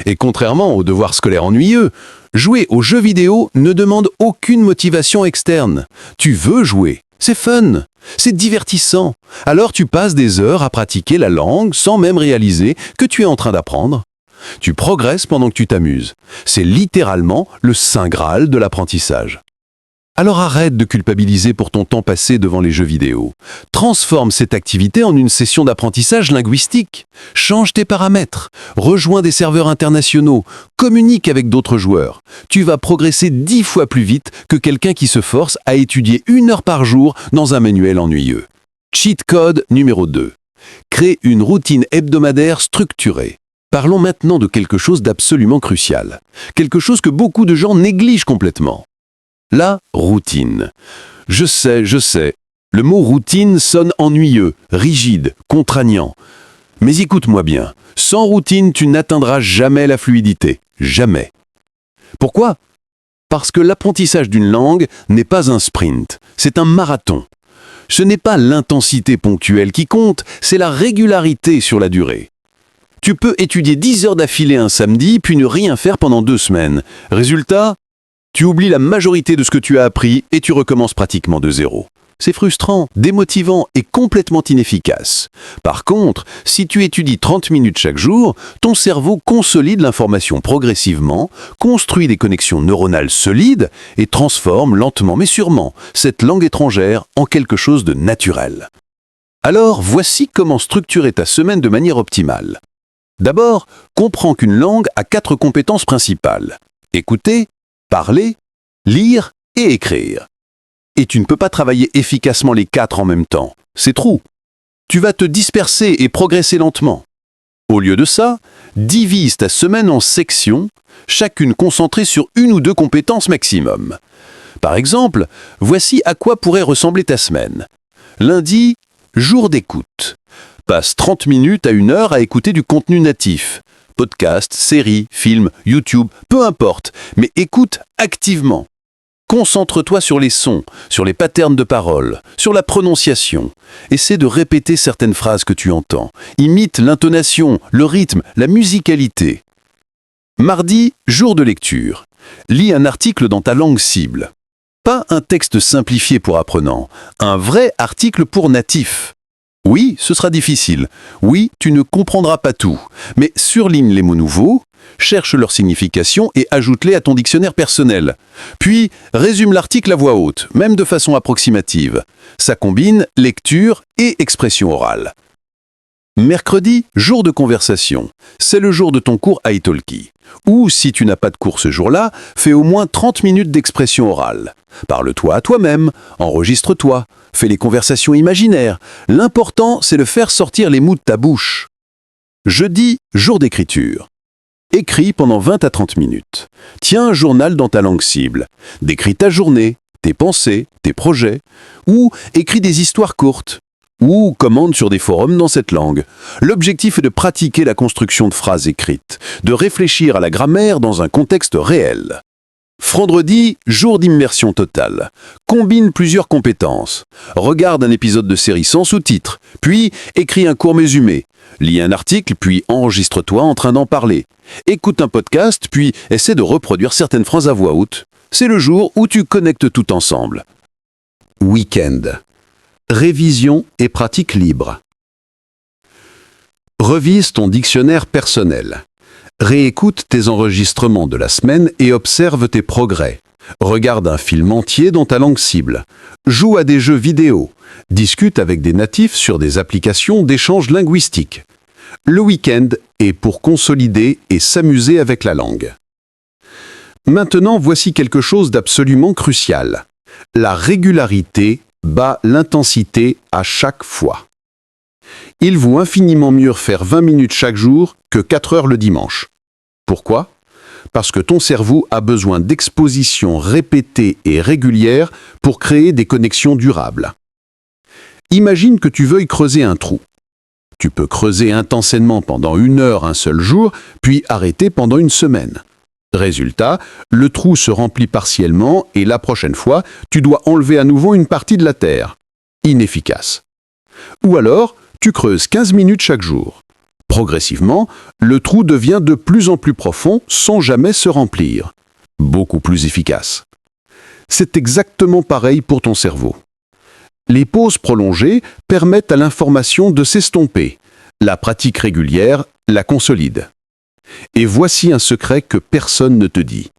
Et contrairement aux devoirs scolaires ennuyeux, jouer aux jeux vidéo ne demande aucune motivation externe. Tu veux jouer, c'est fun, c'est divertissant. Alors tu passes des heures à pratiquer la langue sans même réaliser que tu es en train d'apprendre. Tu progresses pendant que tu t'amuses. C'est littéralement le saint Graal de l'apprentissage. Alors arrête de culpabiliser pour ton temps passé devant les jeux vidéo. Transforme cette activité en une session d'apprentissage linguistique. Change tes paramètres, rejoins des serveurs internationaux, communique avec d'autres joueurs. Tu vas progresser 10 fois plus vite que quelqu'un qui se force à étudier 1 heure par jour dans un manuel ennuyeux. Cheat code numéro 2. Crée une routine hebdomadaire structurée. Parlons maintenant de quelque chose d'absolument crucial. Quelque chose que beaucoup de gens négligent complètement. La routine. Je sais, le mot routine sonne ennuyeux, rigide, contraignant. Mais écoute-moi bien, sans routine, tu n'atteindras jamais la fluidité. Jamais. Pourquoi ? Parce que l'apprentissage d'une langue n'est pas un sprint, c'est un marathon. Ce n'est pas l'intensité ponctuelle qui compte, c'est la régularité sur la durée. Tu peux étudier 10 heures d'affilée un samedi, puis ne rien faire pendant 2 semaines. Résultat ? Tu oublies la majorité de ce que tu as appris et tu recommences pratiquement de zéro. C'est frustrant, démotivant et complètement inefficace. Par contre, si tu étudies 30 minutes chaque jour, ton cerveau consolide l'information progressivement, construit des connexions neuronales solides et transforme lentement mais sûrement cette langue étrangère en quelque chose de naturel. Alors, voici comment structurer ta semaine de manière optimale. D'abord, comprends qu'une langue a 4 compétences principales. Écouter, parler, lire et écrire. Et tu ne peux pas travailler efficacement les 4 en même temps. C'est trop. Tu vas te disperser et progresser lentement. Au lieu de ça, divise ta semaine en sections, chacune concentrée sur 1 ou 2 compétences maximum. Par exemple, voici à quoi pourrait ressembler ta semaine. Lundi, jour d'écoute. Passe 30 minutes à 1 heure à écouter du contenu natif. Podcast, séries, films, YouTube, peu importe, mais écoute activement. Concentre-toi sur les sons, sur les patterns de parole, sur la prononciation. Essaie de répéter certaines phrases que tu entends. Imite l'intonation, le rythme, la musicalité. Mardi, jour de lecture. Lis un article dans ta langue cible. Pas un texte simplifié pour apprenants, un vrai article pour natifs. Oui, ce sera difficile. Oui, tu ne comprendras pas tout. Mais surligne les mots nouveaux, cherche leur signification et ajoute-les à ton dictionnaire personnel. Puis, résume l'article à voix haute, même de façon approximative. Ça combine lecture et expression orale. Mercredi, jour de conversation. C'est le jour de ton cours italki. Ou, si tu n'as pas de cours ce jour-là, fais au moins 30 minutes d'expression orale. Parle-toi à toi-même, enregistre-toi, fais les conversations imaginaires. L'important, c'est de faire sortir les mots de ta bouche. Jeudi, jour d'écriture. Écris pendant 20 à 30 minutes. Tiens un journal dans ta langue cible. Décris ta journée, tes pensées, tes projets. Ou écris des histoires courtes. Ou commande sur des forums dans cette langue. L'objectif est de pratiquer la construction de phrases écrites, de réfléchir à la grammaire dans un contexte réel. Vendredi, jour d'immersion totale. Combine plusieurs compétences. Regarde un épisode de série sans sous-titres, puis écris un court résumé. Lis un article, puis enregistre-toi en train d'en parler. Écoute un podcast, puis essaie de reproduire certaines phrases à voix haute. C'est le jour où tu connectes tout ensemble. Week-end. Révision et pratique libre. Revise ton dictionnaire personnel. Réécoute tes enregistrements de la semaine et observe tes progrès. Regarde un film entier dans ta langue cible. Joue à des jeux vidéo. Discute avec des natifs sur des applications d'échange linguistique. Le week-end est pour consolider et s'amuser avec la langue. Maintenant, voici quelque chose d'absolument crucial. La régularité bat l'intensité à chaque fois. Il vaut infiniment mieux faire 20 minutes chaque jour que 4 heures le dimanche. Pourquoi ? Parce que ton cerveau a besoin d'expositions répétées et régulières pour créer des connexions durables. Imagine que tu veuilles creuser un trou. Tu peux creuser intensément pendant 1 heure un seul jour, puis arrêter pendant 1 semaine. Résultat, le trou se remplit partiellement et la prochaine fois, tu dois enlever à nouveau une partie de la terre. Inefficace. Ou alors, tu creuses 15 minutes chaque jour. Progressivement, le trou devient de plus en plus profond sans jamais se remplir. Beaucoup plus efficace. C'est exactement pareil pour ton cerveau. Les pauses prolongées permettent à l'information de s'estomper. La pratique régulière la consolide. Et voici un secret que personne ne te dit.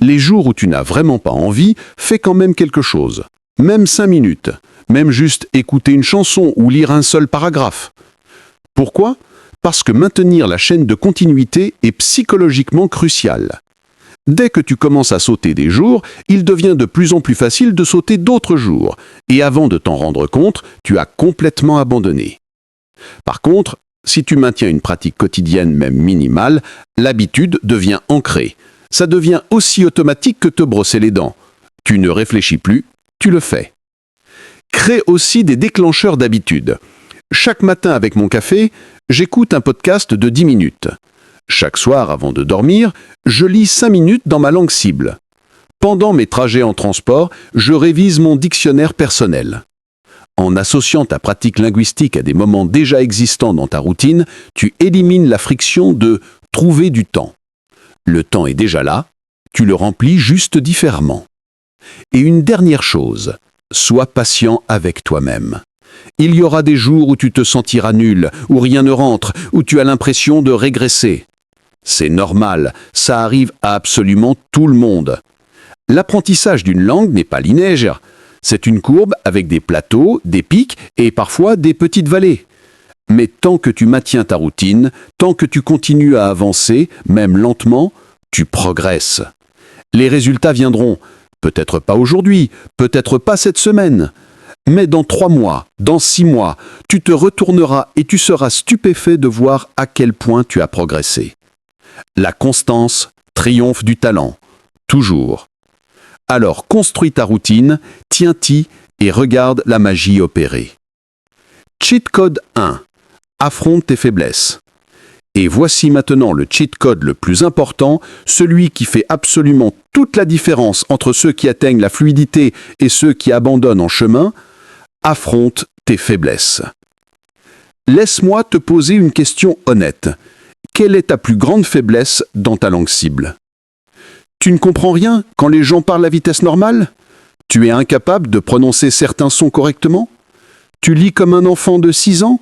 Les jours où tu n'as vraiment pas envie, fais quand même quelque chose. Même 5 minutes. Même juste écouter une chanson ou lire un seul paragraphe. Pourquoi ? Parce que maintenir la chaîne de continuité est psychologiquement crucial. Dès que tu commences à sauter des jours, il devient de plus en plus facile de sauter d'autres jours, et avant de t'en rendre compte, tu as complètement abandonné. Par contre, si tu maintiens une pratique quotidienne même minimale, l'habitude devient ancrée. Ça devient aussi automatique que te brosser les dents. Tu ne réfléchis plus, tu le fais. Crée aussi des déclencheurs d'habitude. Chaque matin avec mon café, j'écoute un podcast de 10 minutes. Chaque soir, avant de dormir, je lis 5 minutes dans ma langue cible. Pendant mes trajets en transport, je révise mon dictionnaire personnel. En associant ta pratique linguistique à des moments déjà existants dans ta routine, tu élimines la friction de « trouver du temps ». Le temps est déjà là, tu le remplis juste différemment. Et une dernière chose, sois patient avec toi-même. Il y aura des jours où tu te sentiras nul, où rien ne rentre, où tu as l'impression de régresser. C'est normal, ça arrive à absolument tout le monde. L'apprentissage d'une langue n'est pas linéaire. C'est une courbe avec des plateaux, des pics et parfois des petites vallées. Mais tant que tu maintiens ta routine, tant que tu continues à avancer, même lentement, tu progresses. Les résultats viendront, peut-être pas aujourd'hui, peut-être pas cette semaine. Mais dans 3 mois, dans 6 mois, tu te retourneras et tu seras stupéfait de voir à quel point tu as progressé. La constance triomphe du talent. Toujours. Alors construis ta routine, tiens-t'y et regarde la magie opérer. Cheat code 1. Affronte tes faiblesses. Et voici maintenant le cheat code le plus important, celui qui fait absolument toute la différence entre ceux qui atteignent la fluidité et ceux qui abandonnent en chemin. Affronte tes faiblesses. Laisse-moi te poser une question honnête. Quelle est ta plus grande faiblesse dans ta langue cible ? Tu ne comprends rien quand les gens parlent à vitesse normale ? Tu es incapable de prononcer certains sons correctement ? Tu lis comme un enfant de 6 ans ?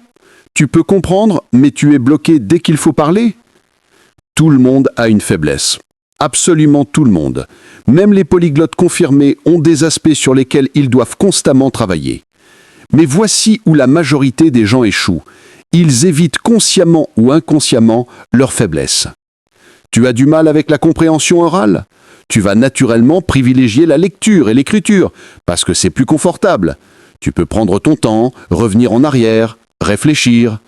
Tu peux comprendre, mais tu es bloqué dès qu'il faut parler ? Tout le monde a une faiblesse. Absolument tout le monde. Même les polyglottes confirmés ont des aspects sur lesquels ils doivent constamment travailler. Mais voici où la majorité des gens échouent. Ils évitent consciemment ou inconsciemment leurs faiblesses. Tu as du mal avec la compréhension orale ? Tu vas naturellement privilégier la lecture et l'écriture, parce que c'est plus confortable. Tu peux prendre ton temps, revenir en arrière, réfléchir.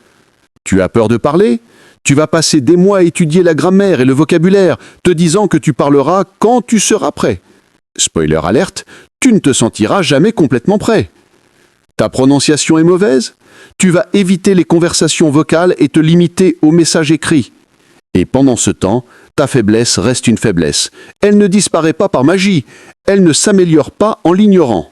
Tu as peur de parler ? Tu vas passer des mois à étudier la grammaire et le vocabulaire, te disant que tu parleras quand tu seras prêt. Spoiler alerte, tu ne te sentiras jamais complètement prêt. Ta prononciation est mauvaise ? Tu vas éviter les conversations vocales et te limiter aux messages écrits. Et pendant ce temps, ta faiblesse reste une faiblesse. Elle ne disparaît pas par magie. Elle ne s'améliore pas en l'ignorant.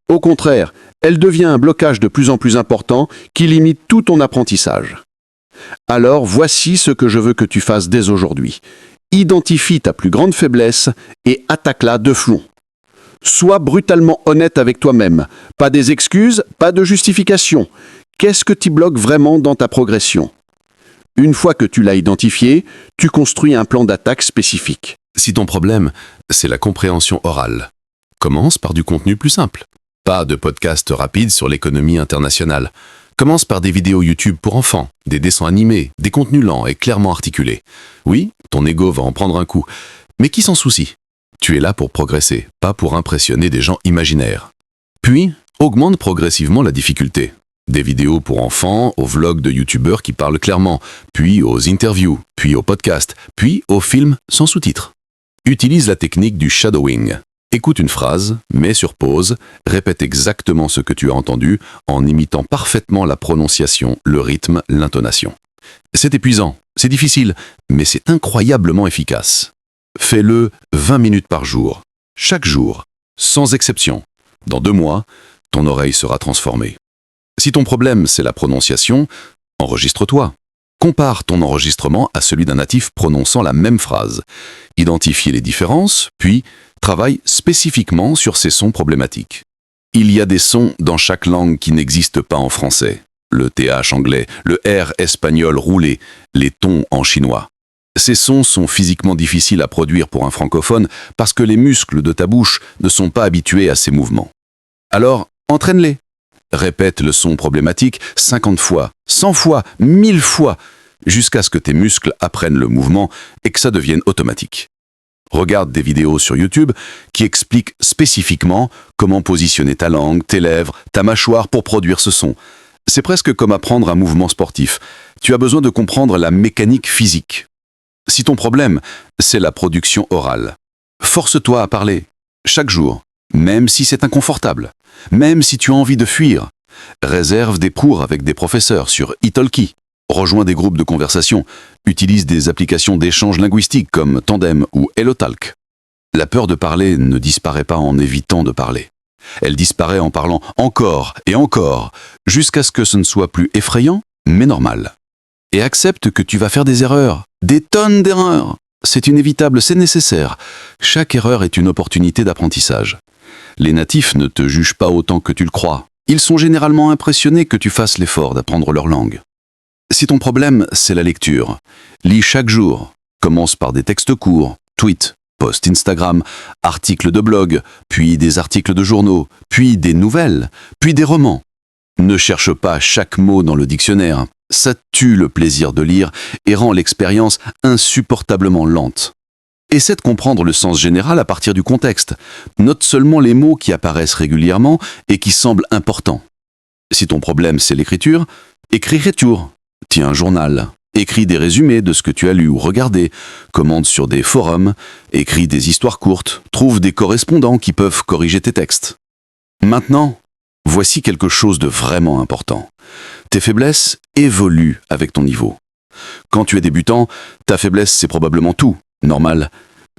Au contraire, elle devient un blocage de plus en plus important qui limite tout ton apprentissage. Alors voici ce que je veux que tu fasses dès aujourd'hui. Identifie ta plus grande faiblesse et attaque-la de front. Sois brutalement honnête avec toi-même. Pas des excuses, pas de justification. Qu'est-ce que t'y bloque vraiment dans ta progression ? Une fois que tu l'as identifié, tu construis un plan d'attaque spécifique. Si ton problème, c'est la compréhension orale, commence par du contenu plus simple. Pas de podcast rapide sur l'économie internationale. Commence par des vidéos YouTube pour enfants, des dessins animés, des contenus lents et clairement articulés. Oui, ton ego va en prendre un coup, mais qui s'en soucie? Tu es là pour progresser, pas pour impressionner des gens imaginaires. Puis, augmente progressivement la difficulté. Des vidéos pour enfants, aux vlogs de youtubeurs qui parlent clairement, puis aux interviews, puis aux podcasts, puis aux films sans sous-titres. Utilise la technique du shadowing. Écoute une phrase, mets sur pause, répète exactement ce que tu as entendu en imitant parfaitement la prononciation, le rythme, l'intonation. C'est épuisant, c'est difficile, mais c'est incroyablement efficace. Fais-le 20 minutes par jour, chaque jour, sans exception. Dans 2 mois, ton oreille sera transformée. Si ton problème, c'est la prononciation, enregistre-toi. Compare ton enregistrement à celui d'un natif prononçant la même phrase. Identifie les différences, puis travaille spécifiquement sur ces sons problématiques. Il y a des sons dans chaque langue qui n'existent pas en français. Le TH anglais, le R espagnol roulé, les tons en chinois. Ces sons sont physiquement difficiles à produire pour un francophone parce que les muscles de ta bouche ne sont pas habitués à ces mouvements. Alors, entraîne-les. Répète le son problématique 50 fois, 100 fois, 1000 fois, jusqu'à ce que tes muscles apprennent le mouvement et que ça devienne automatique. Regarde des vidéos sur YouTube qui expliquent spécifiquement comment positionner ta langue, tes lèvres, ta mâchoire pour produire ce son. C'est presque comme apprendre un mouvement sportif. Tu as besoin de comprendre la mécanique physique. Si ton problème, c'est la production orale, force-toi à parler, chaque jour, même si c'est inconfortable, même si tu as envie de fuir. Réserve des cours avec des professeurs sur Italki. Rejoins des groupes de conversation. Utilise des applications d'échange linguistique comme Tandem ou HelloTalk. La peur de parler ne disparaît pas en évitant de parler. Elle disparaît en parlant encore et encore, jusqu'à ce que ce ne soit plus effrayant, mais normal. Et accepte que tu vas faire des erreurs, des tonnes d'erreurs. C'est inévitable, c'est nécessaire. Chaque erreur est une opportunité d'apprentissage. Les natifs ne te jugent pas autant que tu le crois. Ils sont généralement impressionnés que tu fasses l'effort d'apprendre leur langue. Si ton problème, c'est la lecture, lis chaque jour. Commence par des textes courts, tweets, posts Instagram, articles de blog, puis des articles de journaux, puis des nouvelles, puis des romans. Ne cherche pas chaque mot dans le dictionnaire. Ça tue le plaisir de lire et rend l'expérience insupportablement lente. Essaie de comprendre le sens général à partir du contexte. Note seulement les mots qui apparaissent régulièrement et qui semblent importants. Si ton problème c'est l'écriture, écris retour. Tiens un journal. Écris des résumés de ce que tu as lu ou regardé. Commente sur des forums. Écris des histoires courtes. Trouve des correspondants qui peuvent corriger tes textes. Maintenant, voici quelque chose de vraiment important. Tes faiblesses évoluent avec ton niveau. Quand tu es débutant, ta faiblesse c'est probablement tout. Normal.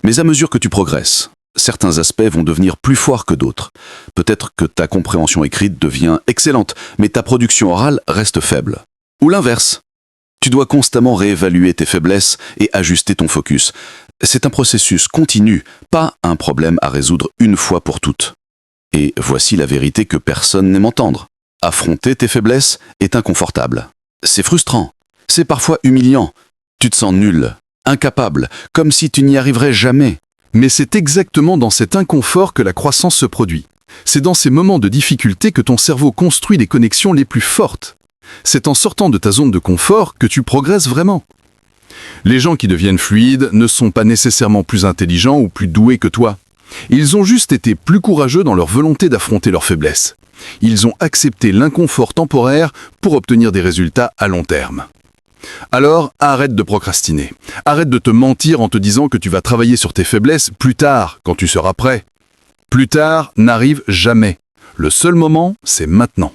Mais à mesure que tu progresses, certains aspects vont devenir plus forts que d'autres. Peut-être que ta compréhension écrite devient excellente, mais ta production orale reste faible. Ou l'inverse. Tu dois constamment réévaluer tes faiblesses et ajuster ton focus. C'est un processus continu, pas un problème à résoudre une fois pour toutes. Et voici la vérité que personne n'aime entendre. Affronter tes faiblesses est inconfortable. C'est frustrant. C'est parfois humiliant. Tu te sens nul. Incapable, comme si tu n'y arriverais jamais. Mais c'est exactement dans cet inconfort que la croissance se produit. C'est dans ces moments de difficulté que ton cerveau construit les connexions les plus fortes. C'est en sortant de ta zone de confort que tu progresses vraiment. Les gens qui deviennent fluides ne sont pas nécessairement plus intelligents ou plus doués que toi. Ils ont juste été plus courageux dans leur volonté d'affronter leurs faiblesses. Ils ont accepté l'inconfort temporaire pour obtenir des résultats à long terme. Alors, arrête de procrastiner. Arrête de te mentir en te disant que tu vas travailler sur tes faiblesses plus tard, quand tu seras prêt. Plus tard n'arrive jamais. Le seul moment, c'est maintenant.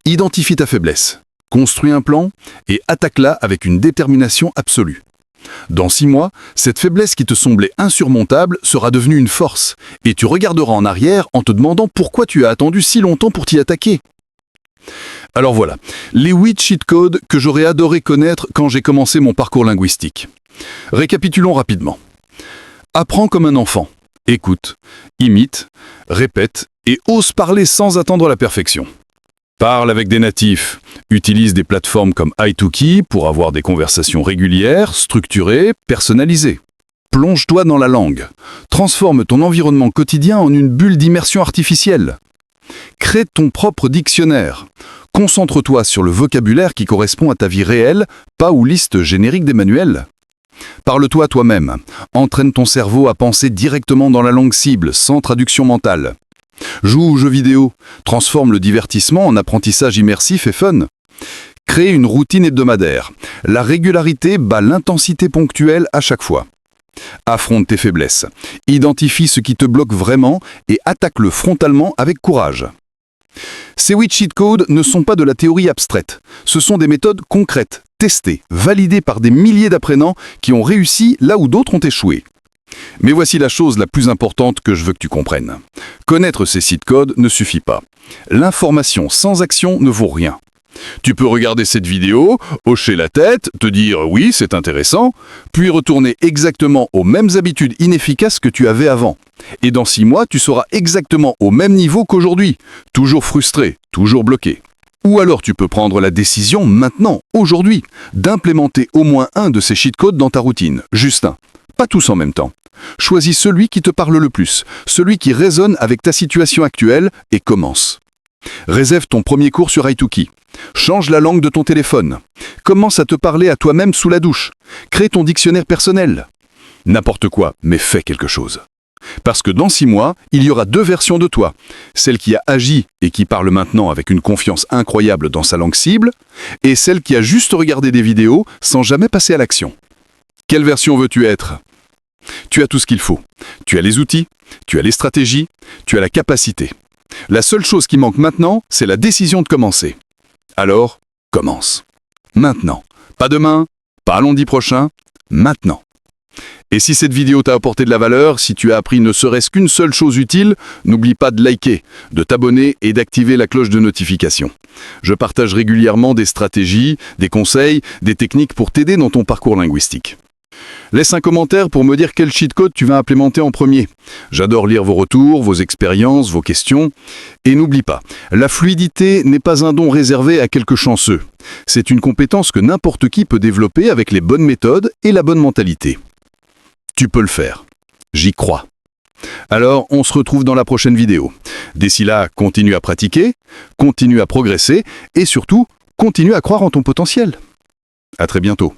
Identifie ta faiblesse, construis un plan et attaque-la avec une détermination absolue. Dans 6 mois, cette faiblesse qui te semblait insurmontable sera devenue une force, et tu regarderas en arrière en te demandant pourquoi tu as attendu si longtemps pour t'y attaquer. Alors voilà, les 8 cheat codes que j'aurais adoré connaître quand j'ai commencé mon parcours linguistique. Récapitulons rapidement. Apprends comme un enfant. Écoute, imite, répète et ose parler sans attendre la perfection. Parle avec des natifs. Utilise des plateformes comme Italki pour avoir des conversations régulières, structurées, personnalisées. Plonge-toi dans la langue. Transforme ton environnement quotidien en une bulle d'immersion artificielle. Crée ton propre dictionnaire. Concentre-toi sur le vocabulaire qui correspond à ta vie réelle, pas aux listes génériques des manuels. Parle-toi toi-même. Entraîne ton cerveau à penser directement dans la langue cible, sans traduction mentale. Joue aux jeux vidéo. Transforme le divertissement en apprentissage immersif et fun. Crée une routine hebdomadaire. La régularité bat l'intensité ponctuelle à chaque fois. Affronte tes faiblesses. Identifie ce qui te bloque vraiment et attaque-le frontalement avec courage. Ces 8 cheat codes ne sont pas de la théorie abstraite. Ce sont des méthodes concrètes, testées, validées par des milliers d'apprenants qui ont réussi là où d'autres ont échoué. Mais voici la chose la plus importante que je veux que tu comprennes. Connaître ces cheat codes ne suffit pas. L'information sans action ne vaut rien. Tu peux regarder cette vidéo, hocher la tête, te dire « oui, c'est intéressant », puis retourner exactement aux mêmes habitudes inefficaces que tu avais avant. Et dans 6 mois, tu seras exactement au même niveau qu'aujourd'hui, toujours frustré, toujours bloqué. Ou alors tu peux prendre la décision maintenant, aujourd'hui, d'implémenter au moins un de ces cheat codes dans ta routine, juste un. Pas tous en même temps. Choisis celui qui te parle le plus, celui qui résonne avec ta situation actuelle et commence. Réserve ton premier cours sur Italki. Change la langue de ton téléphone. Commence à te parler à toi-même sous la douche. Crée ton dictionnaire personnel. N'importe quoi, mais fais quelque chose. Parce que dans 6 mois, il y aura 2 versions de toi. Celle qui a agi et qui parle maintenant avec une confiance incroyable dans sa langue cible, et celle qui a juste regardé des vidéos sans jamais passer à l'action. Quelle version veux-tu être ? Tu as tout ce qu'il faut. Tu as les outils, tu as les stratégies, tu as la capacité. La seule chose qui manque maintenant, c'est la décision de commencer. Alors, commence. Maintenant. Pas demain, pas lundi prochain, maintenant. Et si cette vidéo t'a apporté de la valeur, si tu as appris ne serait-ce qu'une seule chose utile, n'oublie pas de liker, de t'abonner et d'activer la cloche de notification. Je partage régulièrement des stratégies, des conseils, des techniques pour t'aider dans ton parcours linguistique. Laisse un commentaire pour me dire quel cheat code tu vas implémenter en premier. J'adore lire vos retours, vos expériences, vos questions. Et n'oublie pas, la fluidité n'est pas un don réservé à quelques chanceux. C'est une compétence que n'importe qui peut développer avec les bonnes méthodes et la bonne mentalité. Tu peux le faire. J'y crois. Alors, on se retrouve dans la prochaine vidéo. D'ici là, continue à pratiquer, continue à progresser et surtout, continue à croire en ton potentiel. À très bientôt.